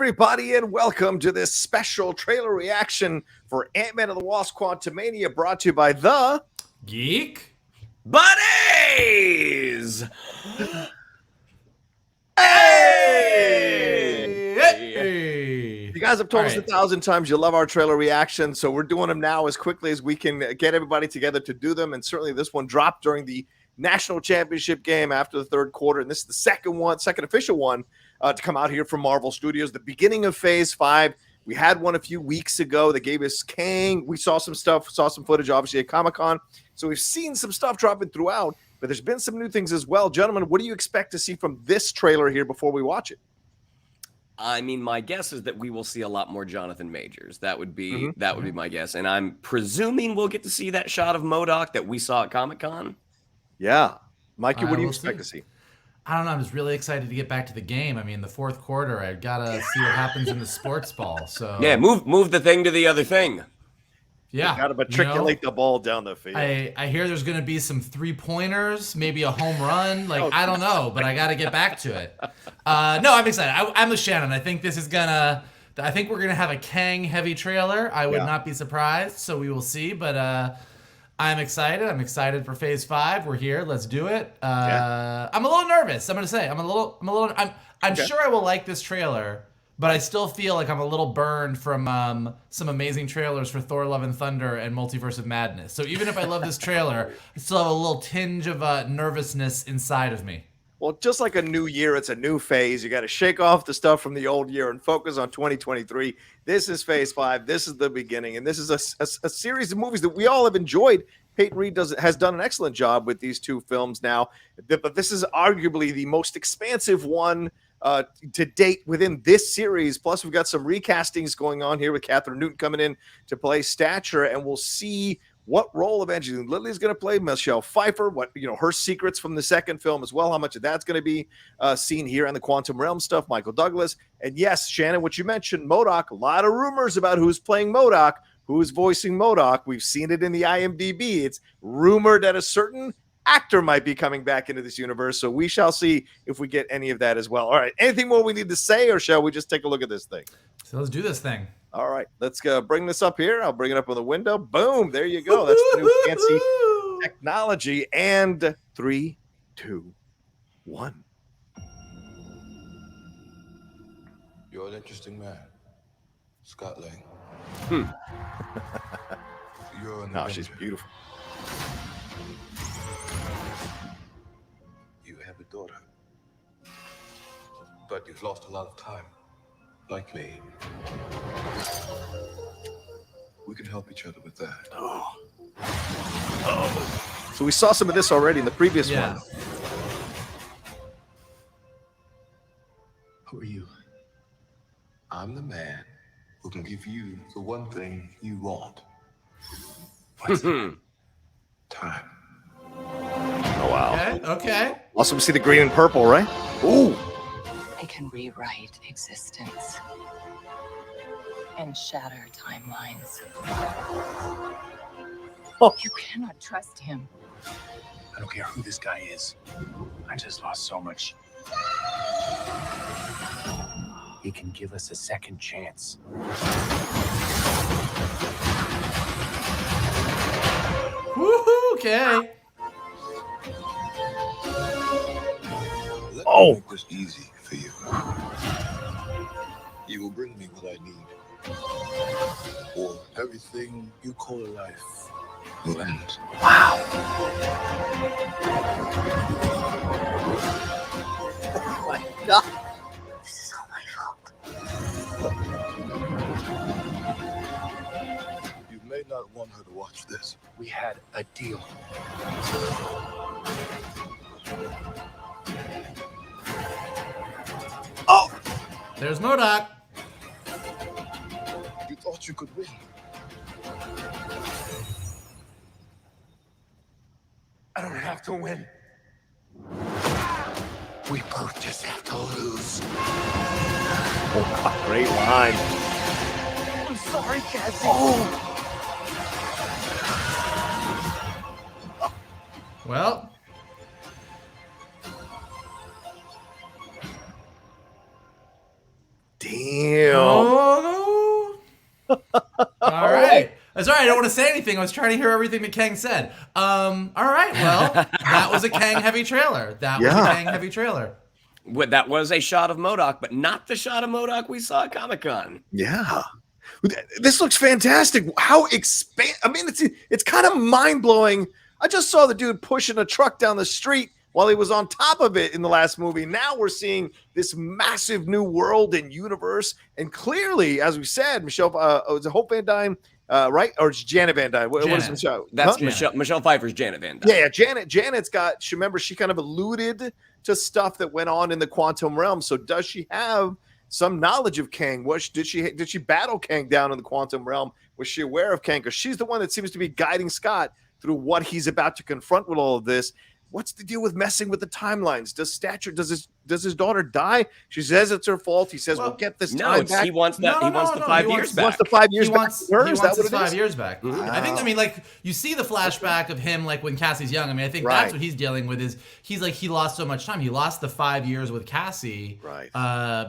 everybody, and welcome to this special trailer reaction for Ant-Man and the Wasp: QUANTUMANIA, brought to you by the Geek Buddies. Hey! You guys have told us 1,000 times you love our trailer reaction, so we're doing them now as quickly as we can get everybody together to do them. And certainly this one dropped during the national championship game after the third quarter, and this is the second official one to come out here from Marvel Studios. The beginning of Phase 5. We had one a few weeks ago that gave us Kang. We saw some stuff, saw some footage, obviously, at Comic-Con. So we've seen some stuff dropping throughout, but there's been some new things as well. Gentlemen, what do you expect to see from this trailer here before we watch it? I mean, my guess is that we will see a lot more Jonathan Majors. That would be my guess. And I'm presuming we'll get to see that shot of MODOK that we saw at Comic-Con. Yeah. Mikey, what do you expect to see? I don't know. I'm just really excited to get back to the game. I mean, the fourth quarter, I gotta see what happens in the sports ball. So yeah, move the thing to the other thing. Yeah, you gotta matriculate the ball down the field. I hear there's gonna be some 3-pointers, maybe a home run. Like I don't know, but I gotta get back to it. No, I'm excited. I'm with Shannon. I think this is gonna. I think we're gonna have a Kang heavy trailer. I would not be surprised. So we will see. But I'm excited. I'm excited for Phase 5. We're here. Let's do it. I'm a little nervous. I'm gonna say I'm sure I will like this trailer, but I still feel like I'm a little burned from some amazing trailers for Thor: Love and Thunder and Multiverse of Madness. So even if I love this trailer, I still have a little tinge of nervousness inside of me. Well, just like a new year, it's a new phase. You got to shake off the stuff from the old year and focus on 2023. This is Phase 5. This is the beginning. And this is a series of movies that we all have enjoyed. Peyton Reed has done an excellent job with these two films now. But this is arguably the most expansive one to date within this series. Plus, we've got some recastings going on here with Catherine Newton coming in to play Stature. And we'll see what role Evangeline Lilly is going to play, Michelle Pfeiffer, what her secrets from the second film as well, how much of that's going to be seen here on the Quantum Realm stuff, Michael Douglas. And yes, Shannon, what you mentioned, MODOK, a lot of rumors about who's playing MODOK, who's voicing MODOK. We've seen it in the IMDb. It's rumored that a certain actor might be coming back into this universe, so we shall see if we get any of that as well. All right, anything more we need to say, or shall we just take a look at this thing? So let's do this thing. All right, let's bring this up here. I'll bring it up on the window. Boom, there you go. That's the new fancy technology. And 3, 2, 1. You're an interesting man, Scott Lang. You're an she's beautiful. You have a daughter, but you've lost a lot of time. Like me. We can help each other with that. So we saw some of this already in the previous one. Who are you? I'm the man who can give you the one thing you want. What's it? Time. Oh, wow. Okay. Also, we see the green and purple, right? Ooh. I can rewrite existence and shatter timelines. You cannot trust him. I don't care who this guy is. I just lost so much. He can give us a second chance. Woohoo! Okay. Let me make this easy for you. You will bring me what I need, or everything you call a life will end. Wow. Oh my God. This is all my fault. You may not want her to watch this. We had a deal. Oh! There's MODOK. You thought you could win. I don't have to win. We both just have to lose. Oh, great line. I'm sorry, Cassie. Well, Damn. Oh. All right. Sorry, I don't want to say anything. I was trying to hear everything that Kang said. All right. Well, that was a Kang heavy trailer. That was a Kang heavy trailer. That was a shot of MODOK, but not the shot of MODOK we saw at Comic-Con. Yeah. This looks fantastic. How I mean, it's kind of mind-blowing. I just saw the dude pushing a truck down the street while he was on top of it in the last movie. Now we're seeing this massive new world and universe. And clearly, as we said, Michelle, was it Hope Van Dyne, right? Or it's Janet Van Dyne? What is Michelle? That's Michelle Pfeiffer's Janet Van Dyne. Yeah, Janet's got, remember, she kind of alluded to stuff that went on in the quantum realm. So does she have some knowledge of Kang? Did she battle Kang down in the quantum realm? Was she aware of Kang? Because she's the one that seems to be guiding Scott through what he's about to confront with all of this. What's the deal with messing with the timelines? Does his daughter die? She says it's her fault. He says, we'll get this time back. He wants the 5 years back. He wants the 5 years back. He wants his 5 years back. Wow. I think, I mean, like, you see the flashback of him, like, when Cassie's young. I mean, I think that's what he's dealing with is he's like, he lost so much time. He lost the 5 years with Cassie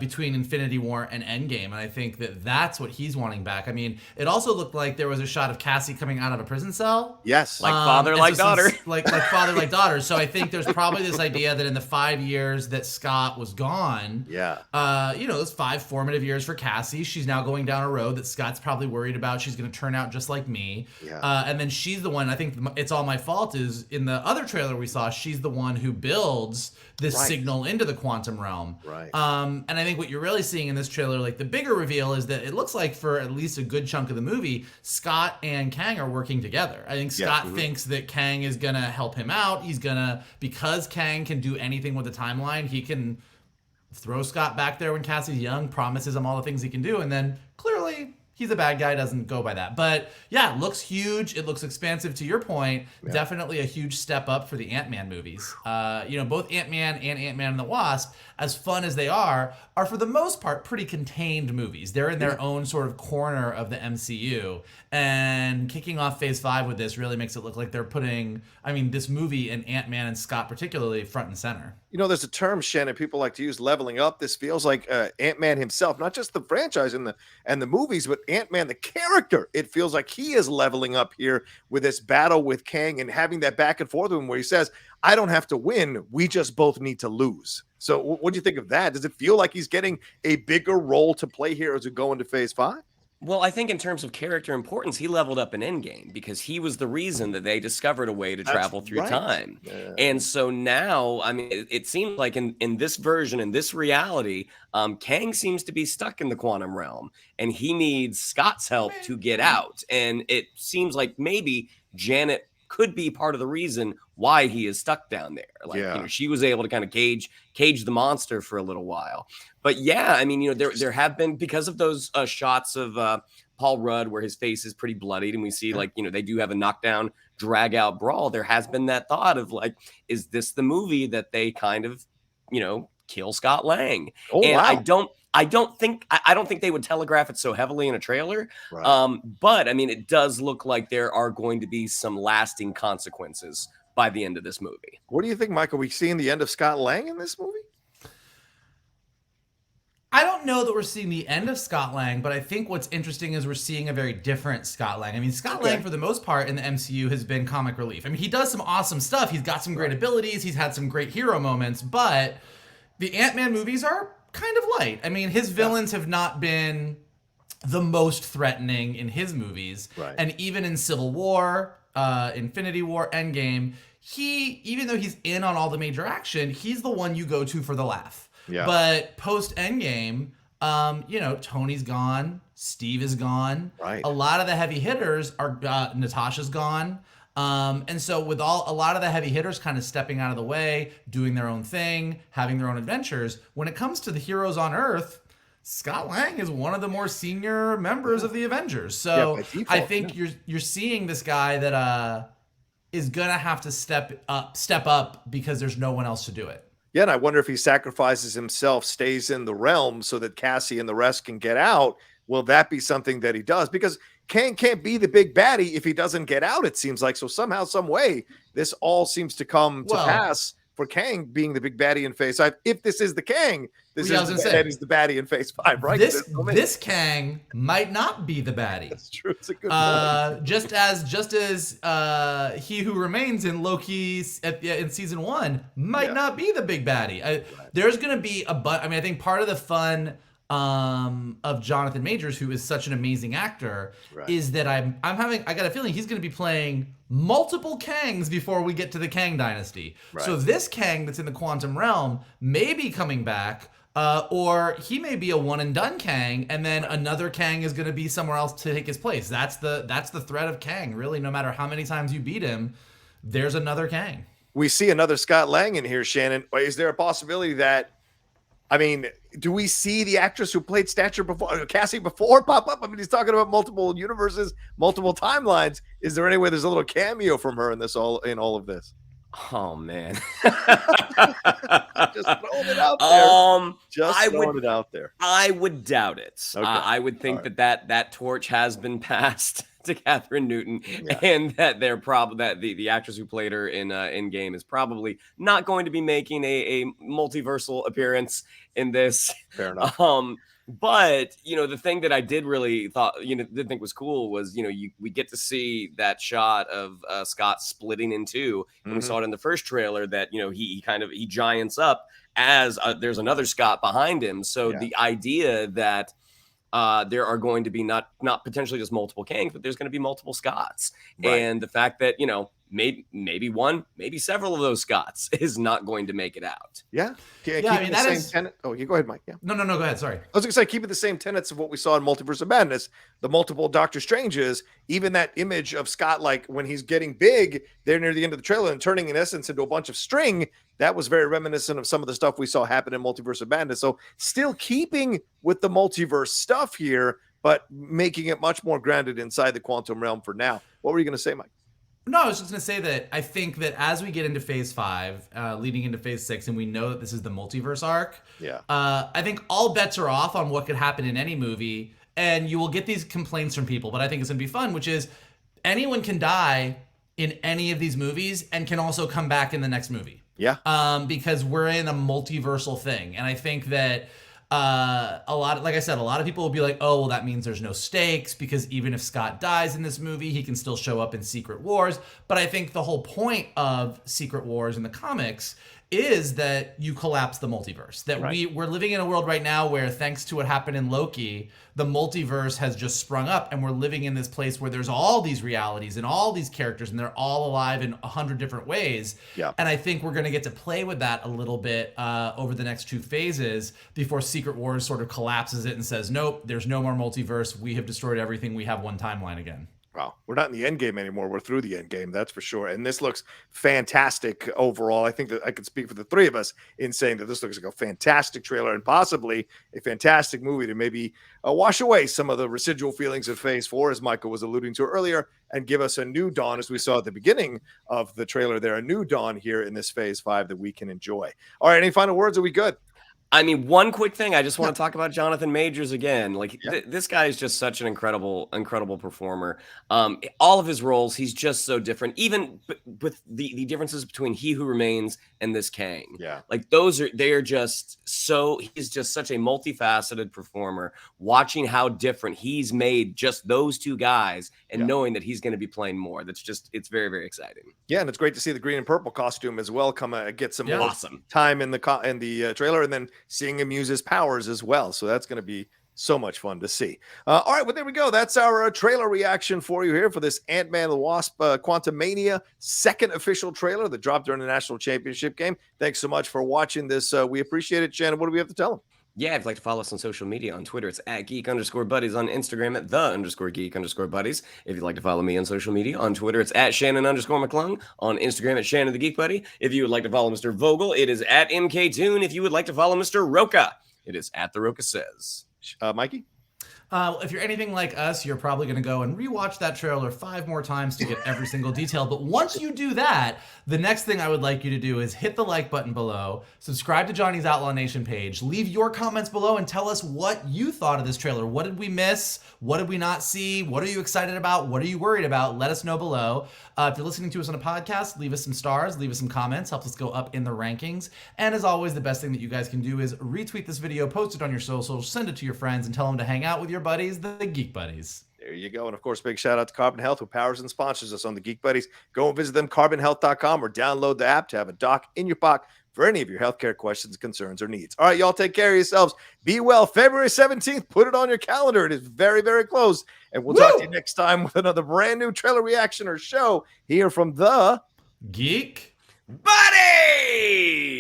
between Infinity War and Endgame. And I think that's what he's wanting back. I mean, it also looked like there was a shot of Cassie coming out of a prison cell. Yes. Like father, like daughter. Like father, like daughter. So I think there's probably this idea that in the 5 years that Scott was gone, those 5 formative years for Cassie, she's now going down a road that Scott's probably worried about. She's going to turn out just like me. And then she's the one, I think It's All My Fault is in the other trailer we saw, she's the one who builds this signal into the quantum realm. And I think what you're really seeing in this trailer, like the bigger reveal is that it looks like for at least a good chunk of the movie, Scott and Kang are working together. I think Scott thinks that Kang is going to help him out. He's going to, because Kang can do anything with the timeline, he can throw Scott back there when Cassie's young, promises him all the things he can do, and then clearly he's a bad guy, doesn't go by that. But yeah, it looks huge. It looks expansive to your point. Definitely a huge step up for the Ant-Man movies. Both Ant-Man and Ant-Man and the Wasp, as fun as they are for the most part pretty contained movies. They're in their own sort of corner of the MCU. And kicking off Phase 5 with this really makes it look like they're putting, this movie and Ant-Man and Scott particularly front and center. There's a term, Shannon, people like to use, leveling up. This feels like Ant-Man himself, not just the franchise and the movies, but Ant-Man, the character. It feels like he is leveling up here with this battle with Kang and having that back and forth with him where he says, I don't have to win. We just both need to lose. So what do you think of that? Does it feel like he's getting a bigger role to play here as we go into Phase 5? Well, I think in terms of character importance, he leveled up in Endgame because he was the reason that they discovered a way to travel through time. And so now, it seems like in this version, in this reality, Kang seems to be stuck in the quantum realm and he needs Scott's help to get out. And it seems like maybe Janet could be part of the reason why he is stuck down there. Like, she was able to kind of cage the monster for a little while. But yeah, there have been, because of those shots of Paul Rudd where his face is pretty bloodied and we see they do have a knockdown, drag out brawl. There has been that thought of like, is this the movie that they kind of, kill Scott Lang? I don't think they would telegraph it so heavily in a trailer. But it does look like there are going to be some lasting consequences by the end of this movie. What do you think, Mike? Are we seeing the end of Scott Lang in this movie? I don't know that we're seeing the end of Scott Lang, but I think what's interesting is we're seeing a very different Scott Lang. Scott Lang, for the most part, in the MCU has been comic relief. He does some awesome stuff. He's got some great abilities. He's had some great hero moments, but the Ant-Man movies are kind of light. His villains have not been the most threatening in his movies. And even in Civil War, Infinity War, Endgame, even though he's in on all the major action, he's the one you go to for the laugh. But post Endgame, Tony's gone, Steve is gone. A lot of the heavy hitters are Natasha's gone. And so with a lot of the heavy hitters kind of stepping out of the way, doing their own thing, having their own adventures, when it comes to the heroes on Earth, Scott Lang is one of the more senior members of the Avengers. So default, I think you're seeing this guy that is gonna have to step up because there's no one else to do it. Yeah, and I wonder if he sacrifices himself, stays in the realm so that Cassie and the rest can get out. Will that be something that he does? Because Kang can't be the big baddie if he doesn't get out, it seems like. So somehow, some way, this all seems to come to pass for Kang being the big baddie in Phase 5. If this is the Kang, this Yeah, I is was gonna say, that is the baddie in Phase 5, right? This Kang might not be the baddie. That's true. It's a good point. Just as he who remains in Loki in season 1 might not be the big baddie. There's gonna be I think part of the fun of Jonathan Majors, who is such an amazing actor, is that I got a feeling he's going to be playing multiple Kangs before we get to the Kang Dynasty. So this Kang that's in the quantum realm may be coming back, or he may be a one and done Kang, and then another Kang is going to be somewhere else to take his place. That's the threat of Kang. Really, no matter how many times you beat him, there's another Kang. We see another Scott Lang in here, Shannon. Is there a possibility that? I mean, do we see the actress who played Cassie before pop up? I mean, he's talking about multiple universes, multiple timelines. Is there any way there's a little cameo from her in all of this? Oh man. Just throwing it out there. Throwing it out there. I would doubt it. Okay. I would think that torch has been passed to Catherine Newton, and that they're probably that the actress who played her in Endgame is probably not going to be making a multiversal appearance in this. Fair enough. But the thing that I did think was cool was we get to see that shot of Scott splitting in two, and we saw it in the first trailer that he giants up as there's another Scott behind him. So the idea that there are going to be not potentially just multiple Kangs, but there's going to be multiple Scotts, and the fact that maybe one, maybe several of those Scotts is not going to make it out. Yeah. I mean, that is. Oh, you go ahead, Mike. Yeah. No, go ahead. Sorry. I was going to say, keeping the same tenets of what we saw in Multiverse of Madness, the multiple Doctor Stranges, even that image of Scott, like when he's getting big there near the end of the trailer and turning in essence into a bunch of string, that was very reminiscent of some of the stuff we saw happen in Multiverse of Madness. So still keeping with the multiverse stuff here, but making it much more grounded inside the quantum realm for now. What were you going to say, Mike? No, I was just going to say that I think that as we get into Phase 5, leading into Phase 6, and we know that this is the multiverse arc, I think all bets are off on what could happen in any movie, and you will get these complaints from people, but I think it's going to be fun, which is anyone can die in any of these movies and can also come back in the next movie. Yeah. Because we're in a multiversal thing, and I think that a lot of people will be like, oh, well, that means there's no stakes because even if Scott dies in this movie, he can still show up in Secret Wars. But I think the whole point of Secret Wars in the comics is that you collapse the multiverse. That we're living in a world right now where, thanks to what happened in Loki, the multiverse has just sprung up, and we're living in this place where there's all these realities and all these characters, and they're all alive in 100 different ways. Yeah. And I think we're going to get to play with that a little bit over the next 2 phases before Secret Wars sort of collapses it and says, nope, there's no more multiverse. We have destroyed everything. We have one timeline again. Wow, we're not in the end game anymore. We're through the end game, that's for sure. And this looks fantastic overall. I think that I could speak for the three of us in saying that this looks like a fantastic trailer and possibly a fantastic movie to maybe wash away some of the residual feelings of Phase 4, as Michael was alluding to earlier, and give us a new dawn, as we saw at the beginning of the trailer there, a new dawn here in this Phase 5 that we can enjoy. All right, any final words? Are we good? I mean, one quick thing. I just want to talk about Jonathan Majors again. Like this guy is just such an incredible performer. All of his roles, he's just so different. Even with the differences between He Who Remains and this Kang. Yeah, like he's just such a multifaceted performer. Watching how different he's made just those two guys, and knowing that he's going to be playing more. It's very, very exciting. Yeah, and it's great to see the green and purple costume as well get some more time in the trailer, and then seeing him use his powers as well. So that's going to be so much fun to see. All right, well, there we go. That's our trailer reaction for you here for this Ant-Man and the Wasp QUANTUMANIA second official trailer that dropped during the National Championship game. Thanks so much for watching this. We appreciate it. Shannon, what do we have to tell them? Yeah, if you'd like to follow us on social media, on Twitter, it's @geek_buddies, on Instagram at @the_geek_buddies. If you'd like to follow me on social media, on Twitter, it's @Shannon_McClung, on Instagram at Shannon the Geek Buddy. If you would like to follow Mr. Vogel, it is @MKToon. If you would like to follow Mr. Rocha, it is @TheRochaSays. Mikey? If you're anything like us, you're probably going to go and rewatch that trailer 5 more times to get every single detail. But once you do that, the next thing I would like you to do is hit the like button below, subscribe to Johnny's Outlaw Nation page, leave your comments below, and tell us what you thought of this trailer. What did we miss? What did we not see? What are you excited about? What are you worried about? Let us know below. If you're listening to us on a podcast, leave us some stars, leave us some comments, helps us go up in the rankings. And as always, the best thing that you guys can do is retweet this video, post it on your socials, send it to your friends, and tell them to hang out with your buddies, the Geek Buddies. There you go. And of course, big shout out to Carbon Health, who powers and sponsors us on the Geek Buddies. Go and visit them, carbonhealth.com, or download the app to have a doc in your pocket for any of your healthcare questions, concerns, or needs. All right, y'all, take care of yourselves. Be well. February 17th, put it on your calendar. It is very, very close. And we'll talk to you next time with another brand new trailer reaction or show here from the Geek Buddies!